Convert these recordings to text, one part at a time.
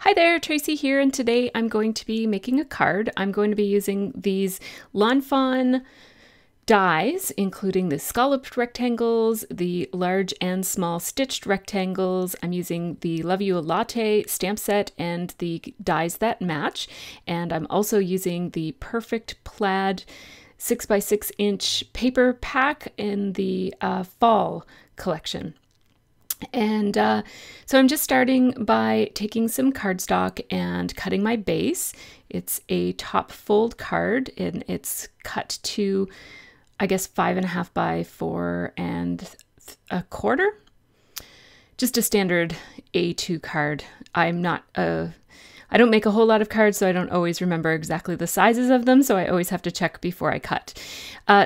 Hi there, Tracy here, and today I'm going to be making a card. I'm going to be using these Fawn dies, including the scalloped rectangles, the large and small stitched rectangles. I'm using the Love You a Latte stamp set and the dies that match. And I'm also using the Perfect Plaid 6x6 inch paper pack in the fall collection. And so I'm just starting by taking some cardstock and cutting my base. It's a top fold card and it's cut to, I guess, 5.5 by 4 1/4. Just a standard A2 card. I don't make a whole lot of cards, so I don't always remember exactly the sizes of them, so I always have to check before I cut.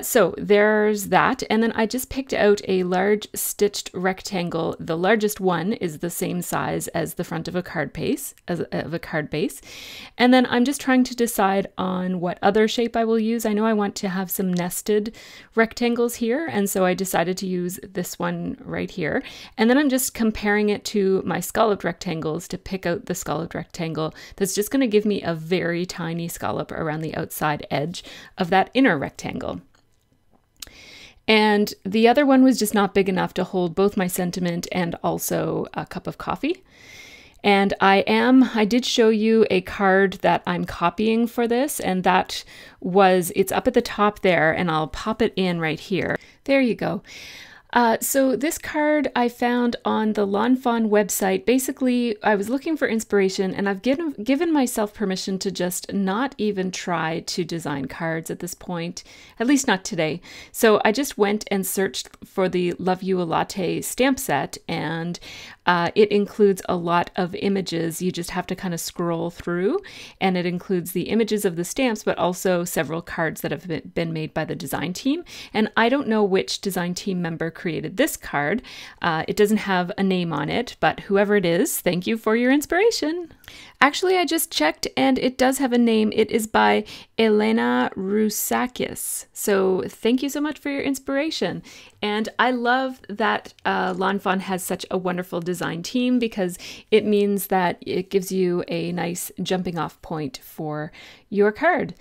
So there's that, and then I just picked out a large stitched rectangle. The largest one is the same size as the front of a card base, and then I'm just trying to decide on what other shape I will use. I know I want to have some nested rectangles here, and so I decided to use this one right here, and then I'm just comparing it to my scalloped rectangles to pick out the scalloped rectangle that's just going to give me a very tiny scallop around the outside edge of that inner rectangle. And the other one was just not big enough to hold both my sentiment and also a cup of coffee. And I did show you a card that I'm copying for this, and it's up at the top there, and I'll pop it in right here. There you go. So this card I found on the Fawn website. Basically, I was looking for inspiration, and I've given myself permission to just not even try to design cards at this point, at least not today. So I just went and searched for the Love You a Latte stamp set, and it includes a lot of images. You just have to kind of scroll through, and it includes the images of the stamps, but also several cards that have been made by the design team. And I don't know which design team member created this card. It doesn't have a name on it, but whoever it is, thank you for your inspiration. Actually, I just checked and it does have a name. It is by Elena Rousakis. So thank you so much for your inspiration. And I love that Fawn has such a wonderful design team, because it means that it gives you a nice jumping off point for your card.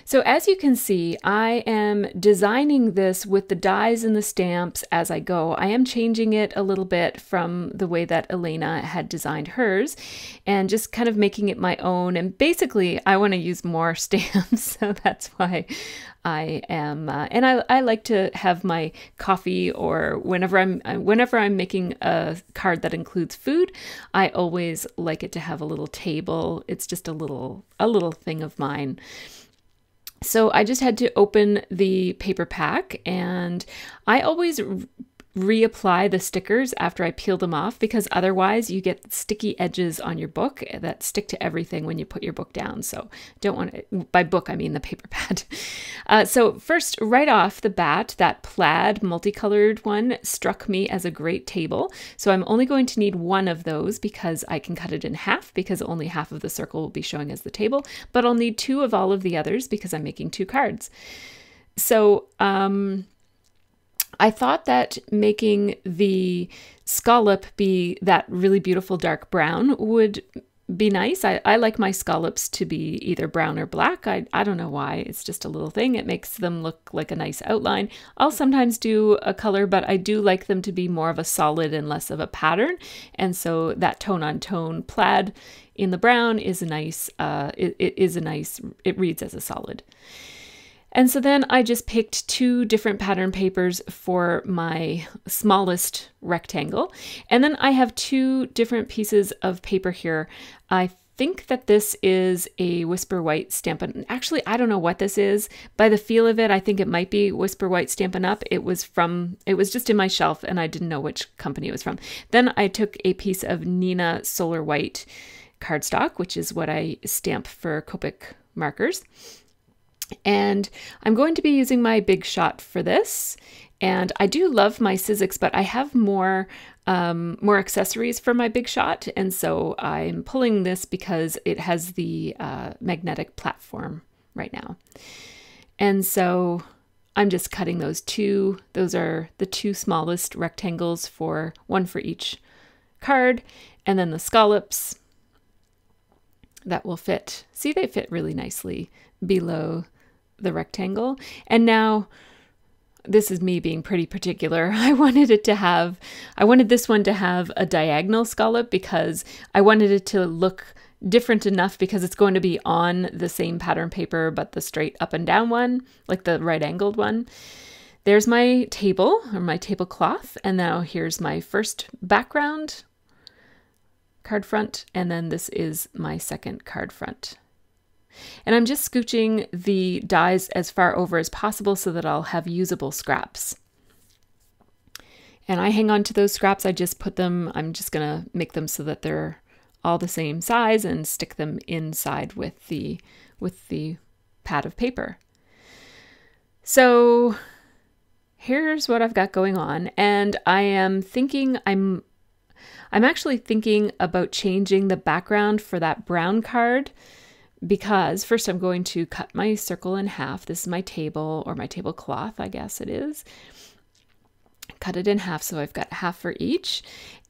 So as you can see, I am designing this with the dies and the stamps as I go. I am changing it a little bit from the way that Elena had designed hers, and just kind of making it my own. And basically, I want to use more stamps, so that's why I am. And I like to have my coffee, or whenever I'm making a card that includes food, I always like it to have a little table. It's just a little thing of mine. So I just had to open the paper pack, and I always reapply the stickers after I peel them off, because otherwise you get sticky edges on your book that stick to everything when you put your book down. So don't want to, by book I mean the paper pad. So first, right off the bat, that plaid multicolored one struck me as a great table. So I'm only going to need one of those, because I can cut it in half, because only half of the circle will be showing as the table, but I'll need 2 of all of the others because I'm making 2 cards. So I thought that making the scallop be that really beautiful dark brown would be nice. I like my scallops to be either brown or black. I don't know why. It's just a little thing. It makes them look like a nice outline. I'll sometimes do a color, but I do like them to be more of a solid and less of a pattern. And so that tone-on-tone plaid in the brown is a nice, it reads as a solid. And so then I just picked 2 different pattern papers for my smallest rectangle. And then I have 2 different pieces of paper here. I think that this is a Whisper White Stampin'. Actually, I don't know what this is. By the feel of it, I think it might be Whisper White Stampin' Up. It was just in my shelf, and I didn't know which company it was from. Then I took a piece of Nina Solar White cardstock, which is what I stamp for Copic markers. And I'm going to be using my Big Shot for this. And I do love my Sizzix, but I have more accessories for my Big Shot. And so I'm pulling this because it has the magnetic platform right now. And so I'm just cutting those 2. Those are the 2 smallest rectangles, one for each card. And then the scallops that will fit. See, they fit really nicely below the rectangle. And now, this is me being pretty particular. I wanted this one to have a diagonal scallop because I wanted it to look different enough because it's going to be on the same pattern paper, but the straight up and down one, like the right angled one. There's my table or my tablecloth. And now here's my first background card front. And then this is my second card front. And I'm just scooching the dies as far over as possible so that I'll have usable scraps. And I hang on to those scraps. I'm just gonna make them so that they're all the same size and stick them inside with the pad of paper. So here's what I've got going on. And I'm actually thinking about changing the background for that brown card, because first I'm going to cut my circle in half. This is my table, or my tablecloth, I guess it is. Cut it in half, so I've got half for each.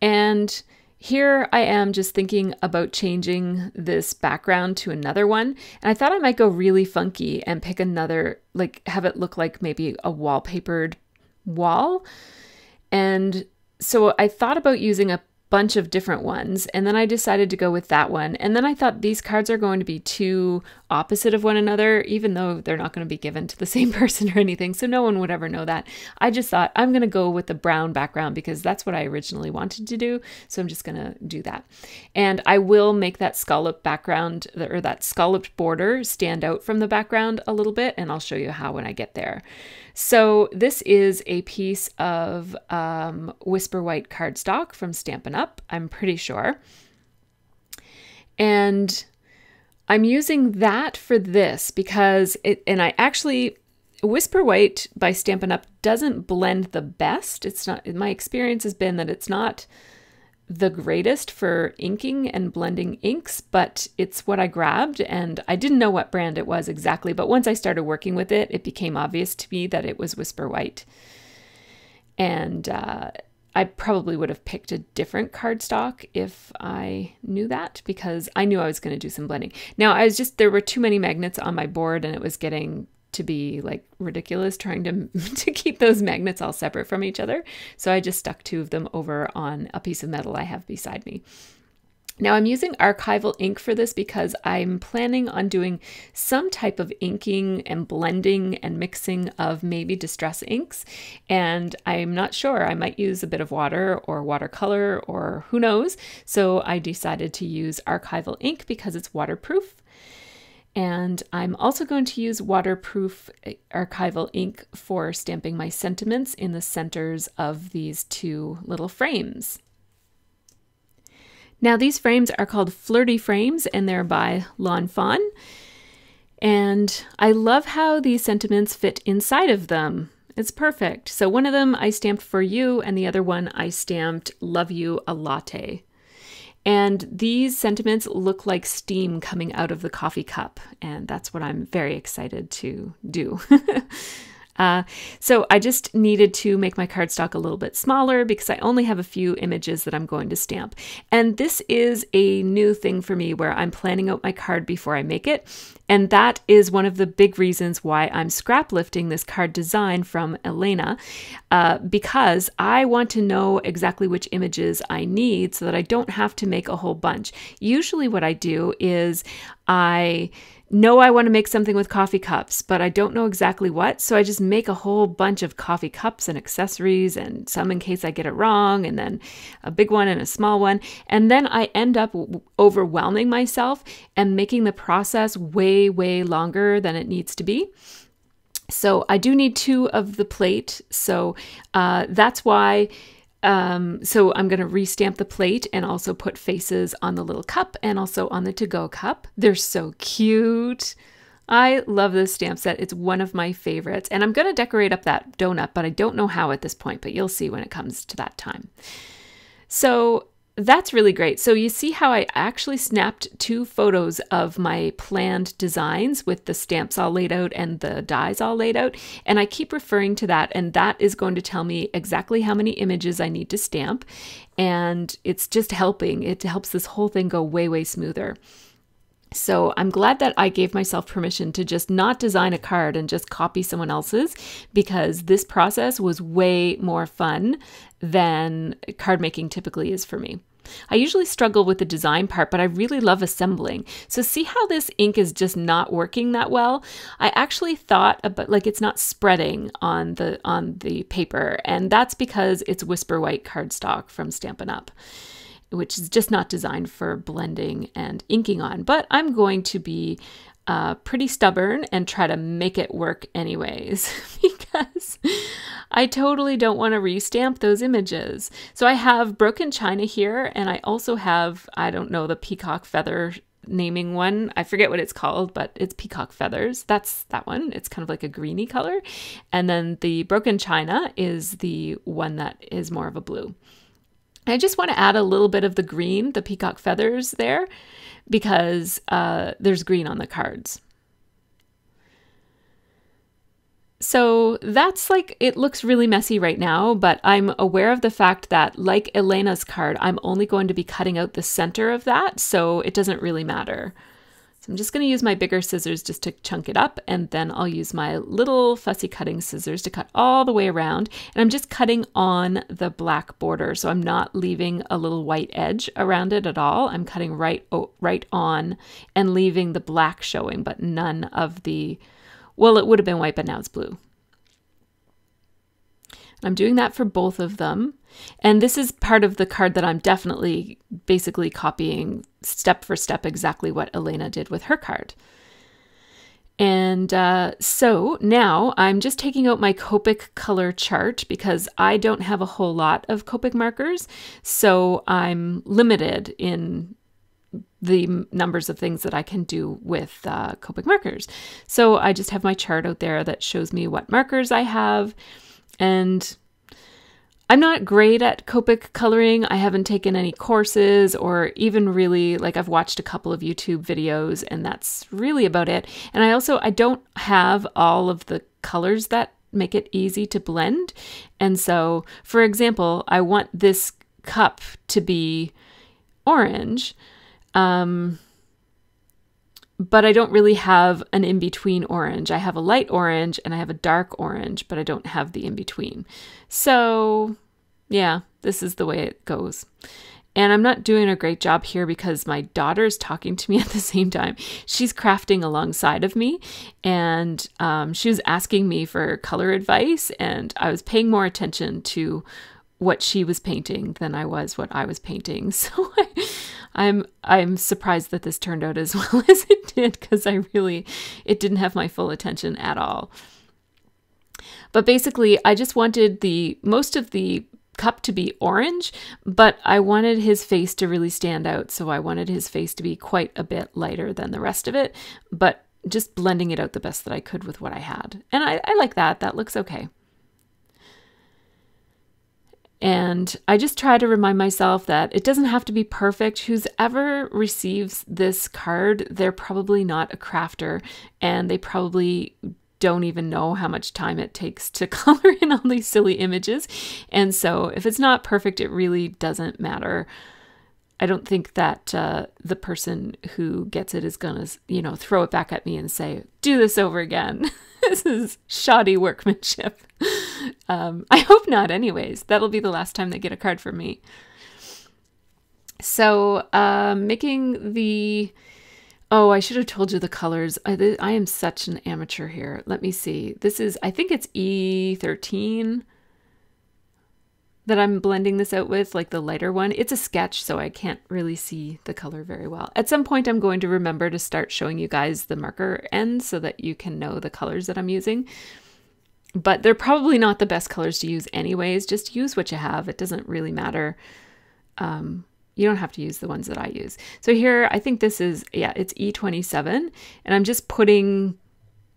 And here I am just thinking about changing this background to another one. And I thought I might go really funky and pick another, like have it look like maybe a wallpapered wall. And so I thought about using a bunch of different ones, and then I decided to go with that one. And then I thought these cards are going to be too opposite of one another, even though they're not going to be given to the same person or anything, so no one would ever know that. I just thought I'm going to go with the brown background because that's what I originally wanted to do, so I'm just going to do that. And I will make that scallop background, or that scalloped border, stand out from the background a little bit, and I'll show you how when I get there. So this is a piece of Whisper White cardstock from Stampin' Up, I'm pretty sure. And I'm using that for this because Whisper White by Stampin' Up doesn't blend the best. It's not, my experience has been that it's not the greatest for inking and blending inks, but it's what I grabbed, and I didn't know what brand it was exactly, but once I started working with it, it became obvious to me that it was Whisper White. And I probably would have picked a different cardstock if I knew that, because I knew I was going to do some blending. Now, there were too many magnets on my board, and it was getting to be like ridiculous trying to keep those magnets all separate from each other. So I just stuck two of them over on a piece of metal I have beside me. Now I'm using archival ink for this because I'm planning on doing some type of inking and blending and mixing of maybe distress inks. And I'm not sure, I might use a bit of water or watercolor or who knows. So I decided to use archival ink because it's waterproof. And I'm also going to use waterproof archival ink for stamping my sentiments in the centers of these two little frames. Now these frames are called Flirty Frames, and they're by Fawn. And I love how these sentiments fit inside of them. It's perfect. So one of them I stamped For You, and the other one I stamped Love You a Latte. And these sentiments look like steam coming out of the coffee cup, and that's what I'm very excited to do. So I just needed to make my cardstock a little bit smaller because I only have a few images that I'm going to stamp. And this is a new thing for me where I'm planning out my card before I make it. And that is one of the big reasons why I'm scrap lifting this card design from Elena, because I want to know exactly which images I need so that I don't have to make a whole bunch. Usually what I do is I know I want to make something with coffee cups, but I don't know exactly what. So I just make a whole bunch of coffee cups and accessories, and some in case I get it wrong, and then a big one and a small one. And then I end up overwhelming myself and making the process way, way longer than it needs to be. So I do need two of the plate. So that's why so I'm going to restamp the plate and also put faces on the little cup and also on the to-go cup. They're so cute. I love this stamp set. It's one of my favorites. And I'm going to decorate up that donut, but I don't know how at this point, but you'll see when it comes to that time. So that's really great. So you see how I actually snapped two photos of my planned designs with the stamps all laid out and the dies all laid out. And I keep referring to that, and that is going to tell me exactly how many images I need to stamp. And it's just helping. It helps this whole thing go way, way smoother. So I'm glad that I gave myself permission to just not design a card and just copy someone else's, because this process was way more fun than card making typically is for me. I usually struggle with the design part, but I really love assembling. So see how this ink is just not working that well? I actually thought about, like, it's not spreading on the paper, and that's because it's Whisper White cardstock from Stampin' Up, which is just not designed for blending and inking on. But I'm going to be pretty stubborn and try to make it work anyways, because I totally don't want to restamp those images. So I have broken china here, and I also have, I don't know, the peacock feather naming one. I forget what it's called, but it's peacock feathers. That's that one. It's kind of like a greeny color. And then the broken china is the one that is more of a blue. I just want to add a little bit of the green, the peacock feathers there, because there's green on the cards. So that's like, it looks really messy right now, but I'm aware of the fact that, like Elena's card, I'm only going to be cutting out the center of that, so it doesn't really matter. So I'm just going to use my bigger scissors just to chunk it up, and then I'll use my little fussy cutting scissors to cut all the way around. And I'm just cutting on the black border, so I'm not leaving a little white edge around it at all. I'm cutting right on and leaving the black showing, but none of the, well, it would have been white, but now it's blue. I'm doing that for both of them. And this is part of the card that I'm definitely basically copying step for step exactly what Elena did with her card. And so now I'm just taking out my Copic color chart because I don't have a whole lot of Copic markers. So I'm limited in the numbers of things that I can do with Copic markers. So I just have my chart out there that shows me what markers I have. And I'm not great at Copic coloring. I haven't taken any courses or even really, like, I've watched a couple of YouTube videos and that's really about it. And I don't have all of the colors that make it easy to blend. And so, for example, I want this cup to be orange. But I don't really have an in-between orange. I have a light orange and I have a dark orange, but I don't have the in-between. So yeah, this is the way it goes. And I'm not doing a great job here because my daughter's talking to me at the same time. She's crafting alongside of me, and she was asking me for color advice, and I was paying more attention to what she was painting than I was what I was painting. So I'm surprised that this turned out as well as it did, because it didn't have my full attention at all. But basically, I just wanted most of the cup to be orange, but I wanted his face to really stand out. So I wanted his face to be quite a bit lighter than the rest of it, but just blending it out the best that I could with what I had. And I like that. That looks okay. And I just try to remind myself that it doesn't have to be perfect. Whoever receives this card, they're probably not a crafter, and they probably don't even know how much time it takes to color in all these silly images. And so if it's not perfect, it really doesn't matter. I don't think that the person who gets it is going to, throw it back at me and say, do this over again. This is shoddy workmanship. I hope not anyways. That'll be the last time they get a card from me. So making the... Oh, I should have told you the colors. I am such an amateur here. Let me see. This is, I think it's E13 that I'm blending this out with, like the lighter one. It's a sketch, so I can't really see the color very well. At some point, I'm going to remember to start showing you guys the marker ends so that you can know the colors that I'm using. But they're probably not the best colors to use anyways. Just use what you have. It doesn't really matter. You don't have to use the ones that I use. So here, I think this is, yeah, it's E27. And I'm just putting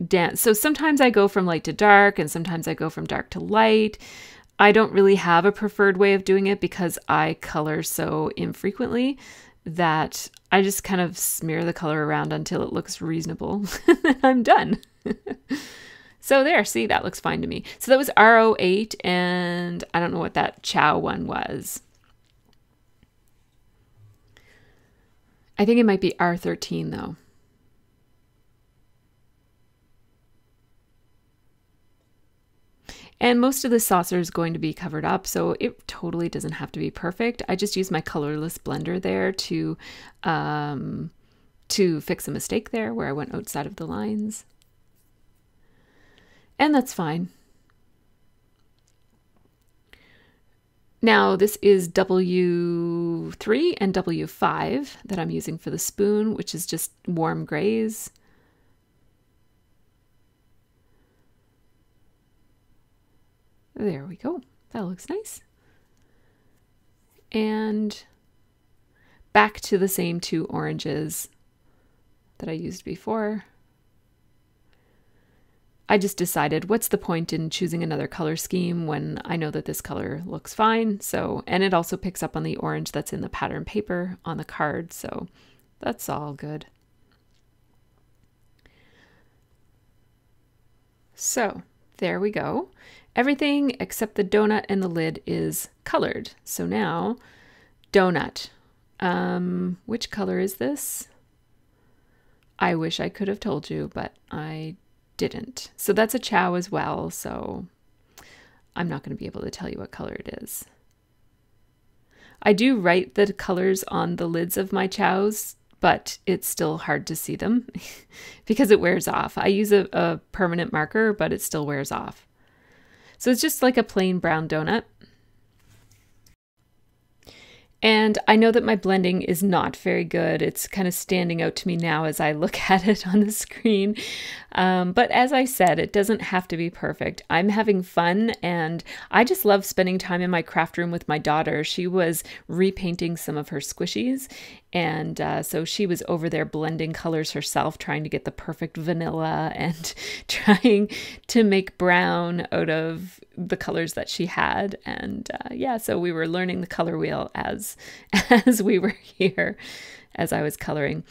down. So sometimes I go from light to dark, and sometimes I go from dark to light. I don't really have a preferred way of doing it because I color so infrequently that I just kind of smear the color around until it looks reasonable. I'm done. So there, see, that looks fine to me. So that was R08, and I don't know what that Chow one was. I think it might be R13 though. And most of the saucer is going to be covered up, so it totally doesn't have to be perfect. I just used my colorless blender there to fix a mistake there where I went outside of the lines. And that's fine. Now this is W3 and W5 that I'm using for the spoon, which is just warm grays. There we go. That looks nice. And back to the same 2 oranges that I used before. I just decided what's the point in choosing another color scheme when I know that this color looks fine. So, and it also picks up on the orange that's in the pattern paper on the card. So that's all good. So there we go. Everything except the donut and the lid is colored. So now donut. Which color is this? I wish I could have told you, but I didn't. So that's a chow as well, so I'm not going to be able to tell you what color it is. I do write the colors on the lids of my chows, but it's still hard to see them because it wears off. I use a permanent marker, but it still wears off. So it's just like a plain brown donut. And I know that my blending is not very good. It's kind of standing out to me now as I look at it on the screen. But as I said, it doesn't have to be perfect. I'm having fun, and I just love spending time in my craft room with my daughter. She was repainting some of her squishies, and so she was over there blending colors herself, trying to get the perfect vanilla and trying to make brown out of the colors that she had. And yeah, so we were learning the color wheel as we were here, as I was coloring.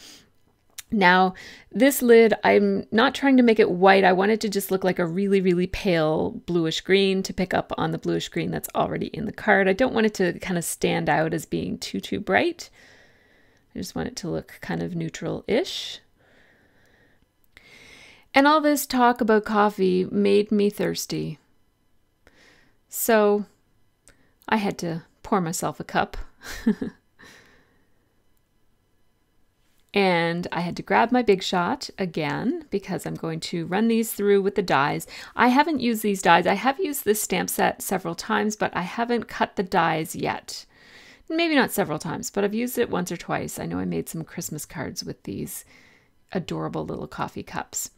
Now, this lid, I'm not trying to make it white. I want it to just look like a really, really pale bluish green to pick up on the bluish green that's already in the card. I don't want it to kind of stand out as being too bright. I just want it to look kind of neutral-ish. And all this talk about coffee made me thirsty. So I had to pour myself a cup. And I had to grab my Big Shot again because I'm going to run these through with the dies. I haven't used these dies. I have used this stamp set several times, but I haven't cut the dies yet. Maybe not several times, but I've used it once or twice. I know I made some Christmas cards with these adorable little coffee cups.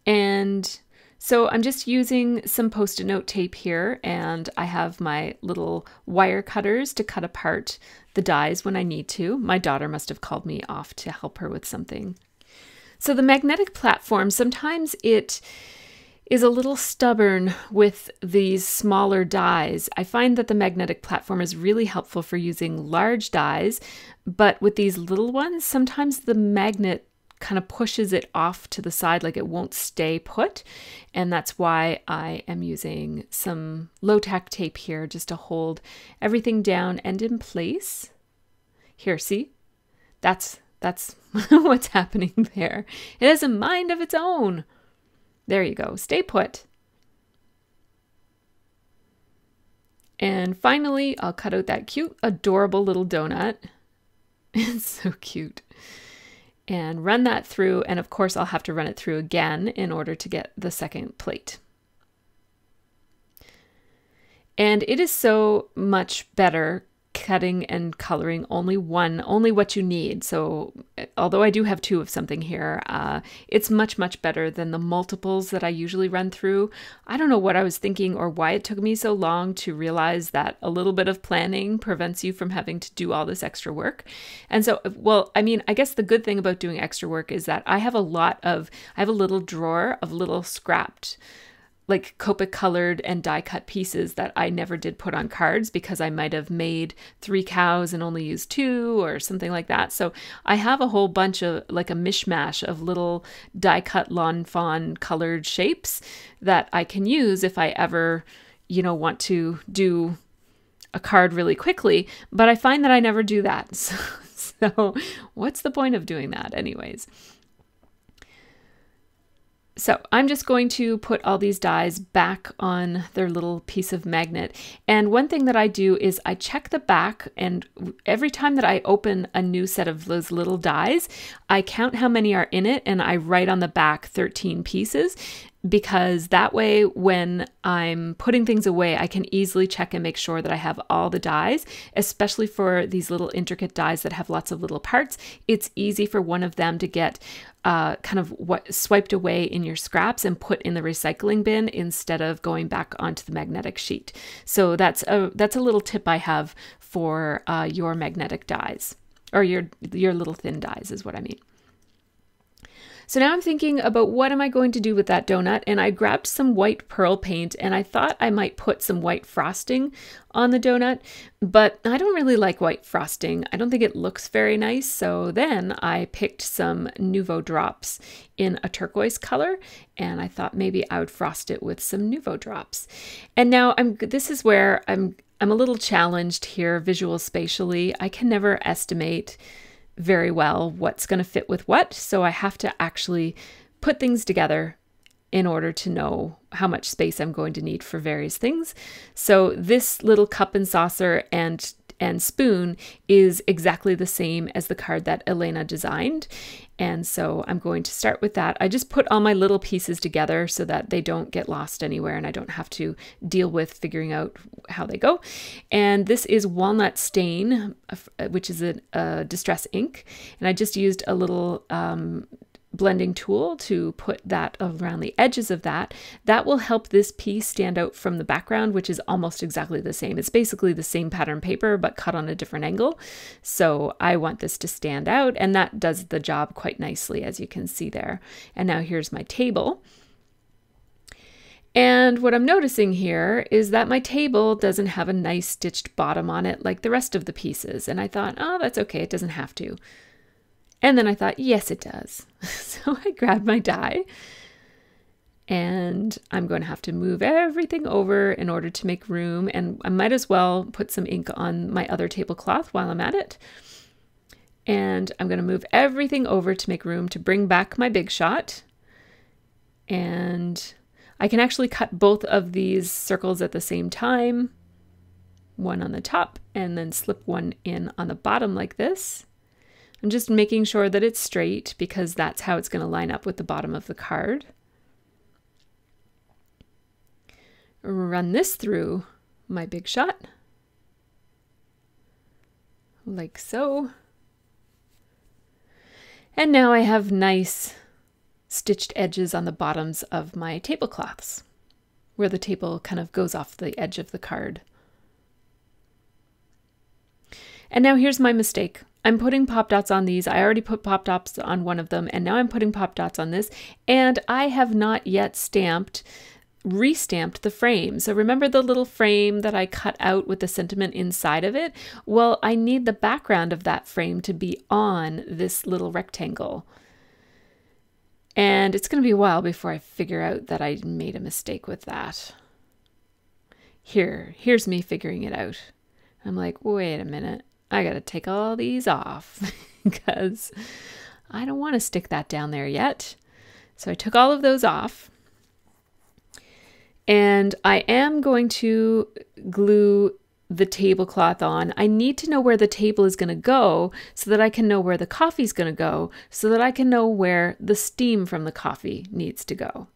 And so I'm just using some Post-it note tape here, and I have my little wire cutters to cut apart the dies when I need to. My daughter must have called me off to help her with something. So the magnetic platform, sometimes it is a little stubborn with these smaller dies. I find that the magnetic platform is really helpful for using large dies, but with these little ones, sometimes the magnet kind of pushes it off to the side, like it won't stay put. And that's why I am using some low-tack tape here just to hold everything down and in place. Here, see? That's what's happening there. It has a mind of its own. There you go. Stay put. And finally, I'll cut out that cute, adorable little donut. It's so cute. And run that through, and of course I'll have to run it through again in order to get the second plate. And it is so much better cutting and coloring only what you need. So although I do have 2 of something here, it's much better than the multiples that I usually run through. I don't know what I was thinking or why it took me so long to realize that a little bit of planning prevents you from having to do all this extra work. And so, well, I mean, I guess the good thing about doing extra work is that I have a little drawer of little scrapped, like Copic colored and die cut pieces that I never did put on cards because I might have made 3 cows and only used 2 or something like that. So I have a whole bunch of, like, a mishmash of little die cut lawn fawn colored shapes that I can use if I ever, want to do a card really quickly. But I find that I never do that. So what's the point of doing that anyways? So I'm just going to put all these dies back on their little piece of magnet. And one thing that I do is I check the back, and every time that I open a new set of those little dies, I count how many are in it and I write on the back 13 pieces, because that way when I'm putting things away, I can easily check and make sure that I have all the dies, especially for these little intricate dies that have lots of little parts. It's easy for one of them to get kind of swiped away in your scraps and put in the recycling bin instead of going back onto the magnetic sheet. So that's a little tip I have for your magnetic dies, or your little thin dies is what I mean. So now I'm thinking about what am I going to do with that donut, and I grabbed some white pearl paint and I thought I might put some white frosting on the donut, but I don't really like white frosting. I don't think it looks very nice. So then I picked some Nouveau drops in a turquoise color, and I thought maybe I would frost it with some Nouveau drops. And now this is where I'm a little challenged here visual spatially. I can never estimate very well what's going to fit with what, so I have to actually put things together in order to know how much space I'm going to need for various things. So this little cup and saucer and spoon is exactly the same as the card that Elena designed, and so I'm going to start with that. I just put all my little pieces together so that they don't get lost anywhere and I don't have to deal with figuring out how they go. And this is Walnut Stain, which is a distress ink, and I just used a little blending tool to put that around the edges of that. That will help this piece stand out from the background, which is almost exactly the same. It's basically the same pattern paper, but cut on a different angle. So I want this to stand out, and that does the job quite nicely, as you can see there. And now here's my table. And what I'm noticing here is that my table doesn't have a nice stitched bottom on it like the rest of the pieces. And I thought, oh, that's okay, it doesn't have to. And then I thought, yes, it does. So I grabbed my die, and I'm going to have to move everything over in order to make room. And I might as well put some ink on my other tablecloth while I'm at it. And I'm going to move everything over to make room to bring back my big shot. And I can actually cut both of these circles at the same time, one on the top and then slip one in on the bottom like this. I'm just making sure that it's straight because that's how it's going to line up with the bottom of the card. Run this through my big shot, like so. And now I have nice stitched edges on the bottoms of my tablecloths, where the table kind of goes off the edge of the card. And now here's my mistake. I'm putting pop dots on these. I already put pop dots on one of them, and now I'm putting pop dots on this, and I have not yet restamped the frame. So remember the little frame that I cut out with the sentiment inside of it? Well, I need the background of that frame to be on this little rectangle. And it's going to be a while before I figure out that I made a mistake with that. Here's me figuring it out. I'm like, wait a minute. I got to take all these off because I don't want to stick that down there yet. So I took all of those off, and I am going to glue the tablecloth on. I need to know where the table is going to go so that I can know where the coffee is going to go, so that I can know where the steam from the coffee needs to go.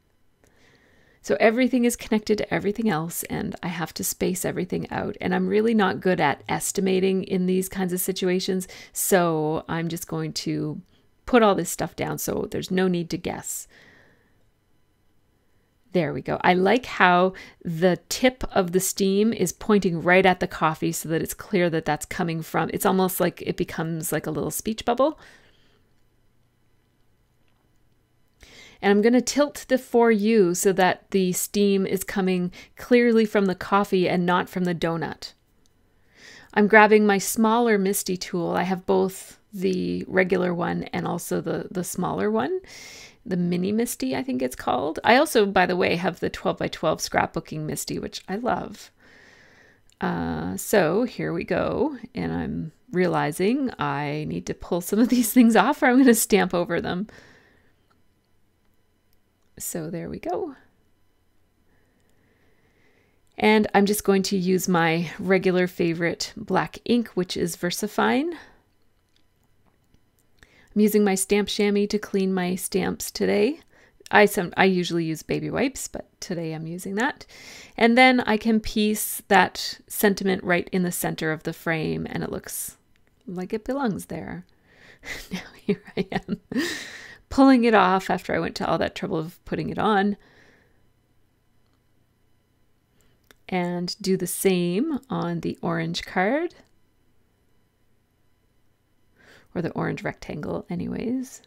So everything is connected to everything else, and I have to space everything out. And I'm really not good at estimating in these kinds of situations, so I'm just going to put all this stuff down so there's no need to guess. There we go. I like how the tip of the steam is pointing right at the coffee so that it's clear that that's coming from. It's almost like it becomes like a little speech bubble. And I'm going to tilt the for you so that the steam is coming clearly from the coffee and not from the donut. I'm grabbing my smaller Misty tool. I have both the regular one and also the smaller one, the mini Misty, I think it's called. I also, by the way, have the 12 by 12 scrapbooking Misty, which I love. So here we go. And I'm realizing I need to pull some of these things off or I'm going to stamp over them. So there we go. And I'm just going to use my regular favorite black ink, which is VersaFine. I'm using my stamp chamois to clean my stamps today. I usually use baby wipes, but today I'm using that. And then I can piece that sentiment right in the center of the frame, and it looks like it belongs there. Now here I am pulling it off after I went to all that trouble of putting it on. And do the same on the orange card. Or the orange rectangle anyways.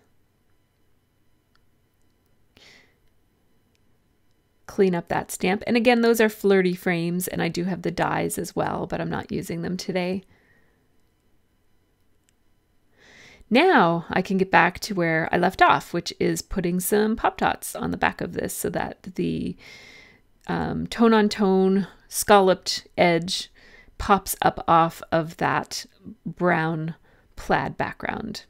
Clean up that stamp. And again, those are flirty frames, and I do have the dies as well, but I'm not using them today. Now I can get back to where I left off, which is putting some Pop Dots on the back of this so that the tone-on-tone scalloped edge pops up off of that brown plaid background.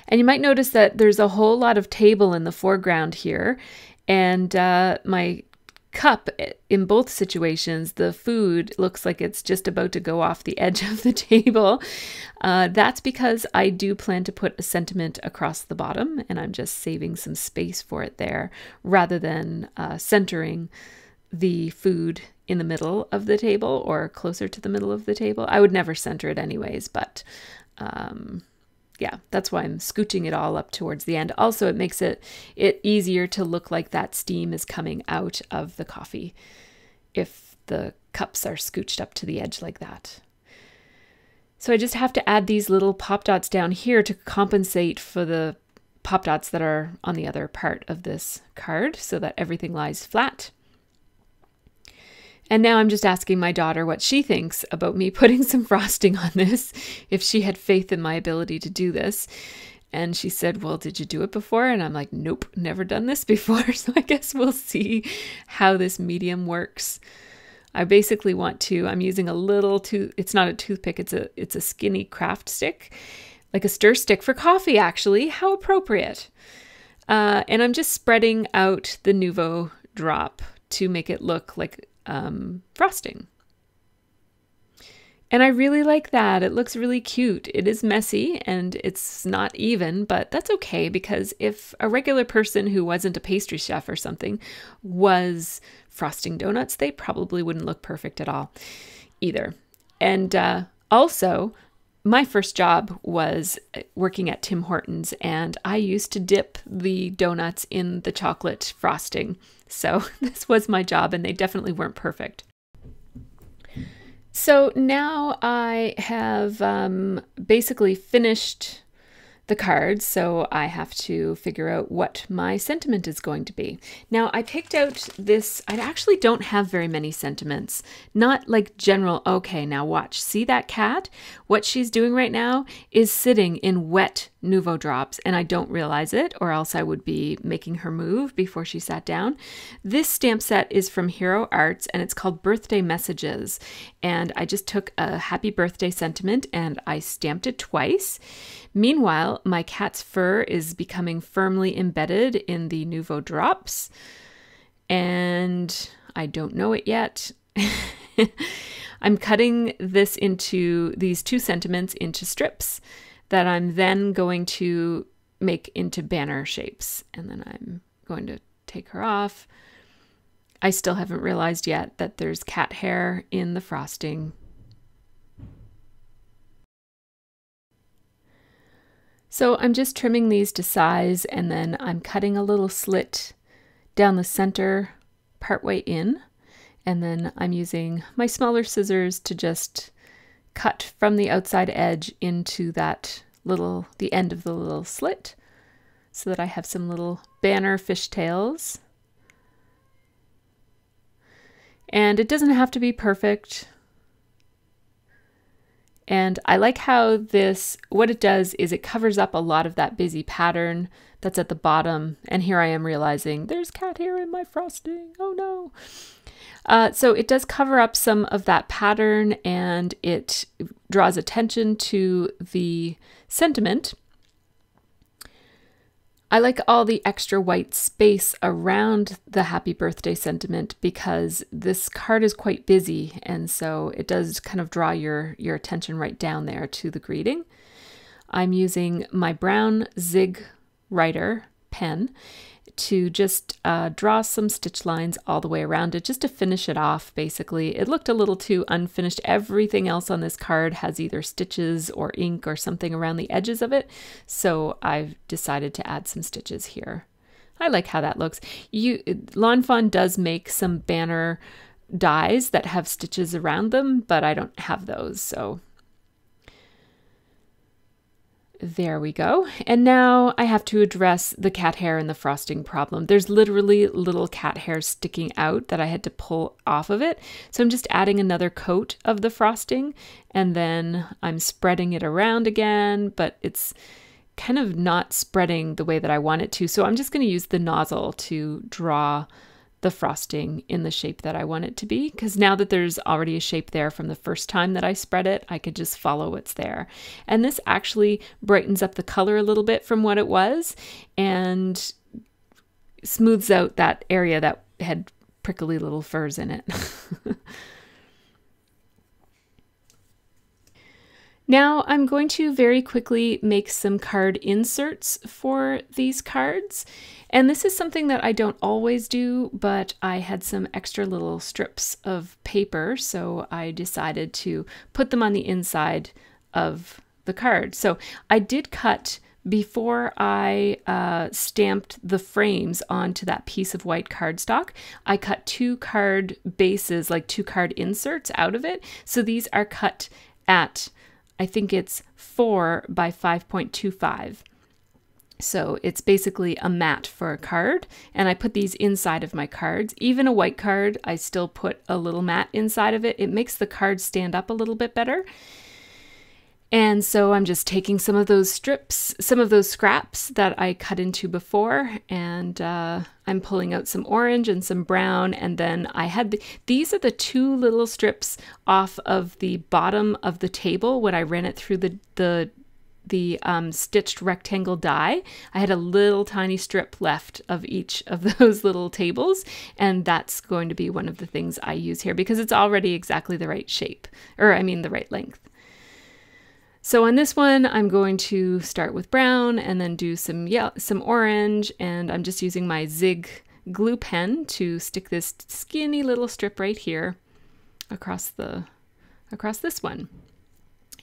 And you might notice that there's a whole lot of table in the foreground here, and my cup, in both situations, the food looks like it's just about to go off the edge of the table. That's because I do plan to put a sentiment across the bottom, and I'm just saving some space for it there rather than centering the food in the middle of the table or closer to the middle of the table. I would never center it anyways, but yeah, that's why I'm scooching it all up towards the end. Also, it makes it easier to look like that steam is coming out of the coffee if the cups are scooched up to the edge like that. So I just have to add these little Pop Dots down here to compensate for the Pop Dots that are on the other part of this card so that everything lies flat. And now I'm just asking my daughter what she thinks about me putting some frosting on this, if she had faith in my ability to do this. And she said, well, did you do it before? And I'm like, nope, never done this before. So I guess we'll see how this medium works. I basically want to, I'm using a little, it's not a toothpick, it's a skinny craft stick, like a stir stick for coffee, actually. How appropriate. And I'm just spreading out the Nouveau drop to make it look like frosting. And I really like that. It looks really cute. It is messy and it's not even, but that's okay, because if a regular person who wasn't a pastry chef or something was frosting donuts, they probably wouldn't look perfect at all either. And also, my first job was working at Tim Hortons, and I used to dip the donuts in the chocolate frosting. So this was my job, and they definitely weren't perfect. So now I have basically finished the cards, so I have to figure out what my sentiment is going to be. Now I picked out this, I actually don't have very many sentiments, not like general, okay, now watch, see that cat? What she's doing right now is sitting in wet Nouveau drops, and I don't realize it, or else I would be making her move before she sat down. This stamp set is from Hero Arts, and it's called Birthday Messages, and I just took a happy birthday sentiment and I stamped it twice. Meanwhile, my cat's fur is becoming firmly embedded in the Nouveau drops, and I don't know it yet. I'm cutting this into these two sentiments into strips that I'm then going to make into banner shapes, and then I'm going to take her off. I still haven't realized yet that there's cat hair in the frosting. So I'm just trimming these to size, and then I'm cutting a little slit down the center partway in, and then I'm using my smaller scissors to just cut from the outside edge into that the end of the little slit, so that I have some little banner fishtails. And it doesn't have to be perfect. And I like how this, what it does is it covers up a lot of that busy pattern that's at the bottom. And here I am realizing there's cat hair in my frosting. Oh no. So it does cover up some of that pattern, and it draws attention to the sentiment I like all the extra white space around the happy birthday sentiment because this card is quite busy, and so it does kind of draw your attention right down there to the greeting. I'm using my brown Zig Writer pen to just draw some stitch lines all the way around it, just to finish it off, basically. It looked a little too unfinished. Everything else on this card has either stitches or ink or something around the edges of it, so I've decided to add some stitches here. I like how that looks. Lawn Fawn does make some banner dies that have stitches around them, but I don't have those, so there we go. And now I have to address the cat hair and the frosting problem. There's literally little cat hairs sticking out that I had to pull off of it. So I'm just adding another coat of the frosting, and then I'm spreading it around again, but it's kind of not spreading the way that I want it to. So I'm just going to use the nozzle to draw the frosting in the shape that I want it to be, because now that there's already a shape there from the first time that I spread it, I could just follow what's there. And this actually brightens up the color a little bit from what it was and smooths out that area that had prickly little furs in it. Now I'm going to very quickly make some card inserts for these cards. And this is something that I don't always do, but I had some extra little strips of paper, so I decided to put them on the inside of the card. So I did cut, before I stamped the frames onto that piece of white cardstock, I cut 2 card bases, like 2 card inserts out of it. So these are cut at, I think it's 4 by 5.25. So it's basically a mat for a card, and I put these inside of my cards. Even a white card, I still put a little mat inside of it. It makes the card stand up a little bit better. And so I'm just taking some of those strips, some of those scraps that I cut into before, and I'm pulling out some orange and some brown, and then I had these are the 2 little strips off of the bottom of the table when I ran it through the stitched rectangle die. I had a little tiny strip left of each of those little tables, and that's going to be one of the things I use here because it's already exactly the right shape, or I mean the right length. So on this one, I'm going to start with brown and then do some orange, and I'm just using my Zig glue pen to stick this skinny little strip right here across this one.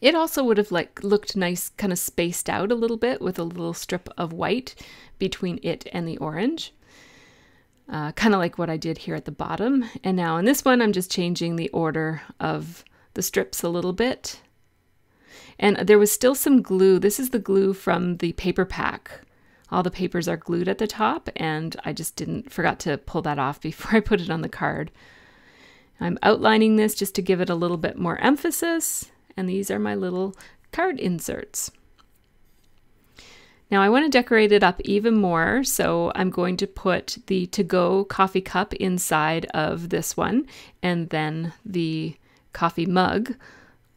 It also would have looked nice, kind of spaced out a little bit with a little strip of white between it and the orange. Kind of like what I did here at the bottom. And now in this one, I'm just changing the order of the strips a little bit. And there was still some glue. This is the glue from the paper pack. All the papers are glued at the top, and I just forgot to pull that off before I put it on the card. I'm outlining this just to give it a little bit more emphasis, and these are my little card inserts. Now I want to decorate it up even more, so I'm going to put the to-go coffee cup inside of this one, and then the coffee mug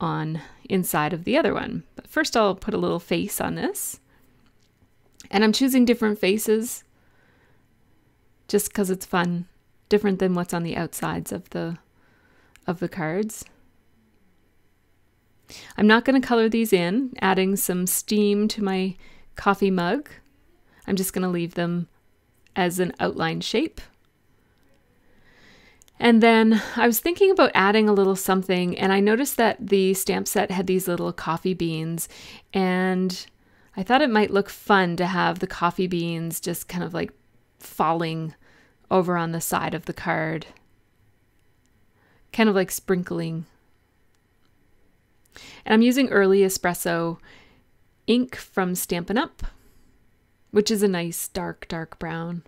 on inside of the other one. But first I'll put a little face on this. And I'm choosing different faces just because it's fun, different than what's on the outsides of the cards. I'm not going to color these in, adding some steam to my coffee mug. I'm just going to leave them as an outline shape. And then I was thinking about adding a little something, and I noticed that the stamp set had these little coffee beans, and I thought it might look fun to have the coffee beans just kind of like falling over on the side of the card, kind of like sprinkling. And I'm using Early Espresso ink from Stampin' Up, which is a nice dark brown.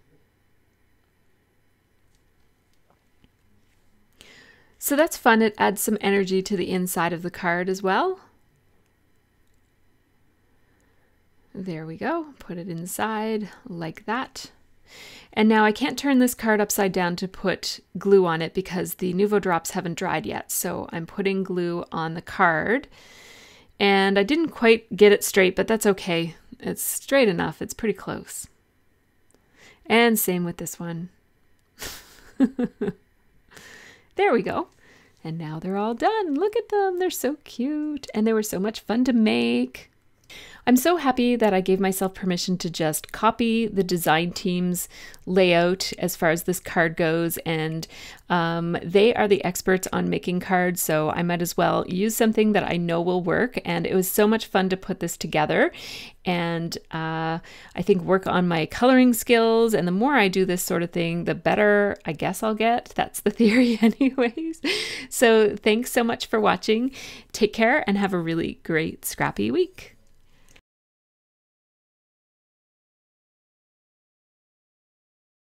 So that's fun. It adds some energy to the inside of the card as well. There we go. Put it inside like that. And now I can't turn this card upside down to put glue on it because the Nuvo drops haven't dried yet. So I'm putting glue on the card. And I didn't quite get it straight, but that's okay. It's straight enough. It's pretty close. And same with this one. There we go. And now they're all done. Look at them. They're so cute. And they were so much fun to make. I'm so happy that I gave myself permission to just copy the design team's layout as far as this card goes, and they are the experts on making cards, so I might as well use something that I know will work. And it was so much fun to put this together, and I think work on my coloring skills, and the more I do this sort of thing, the better I guess I'll get. That's the theory anyways. So thanks so much for watching. Take care and have a really great scrappy week.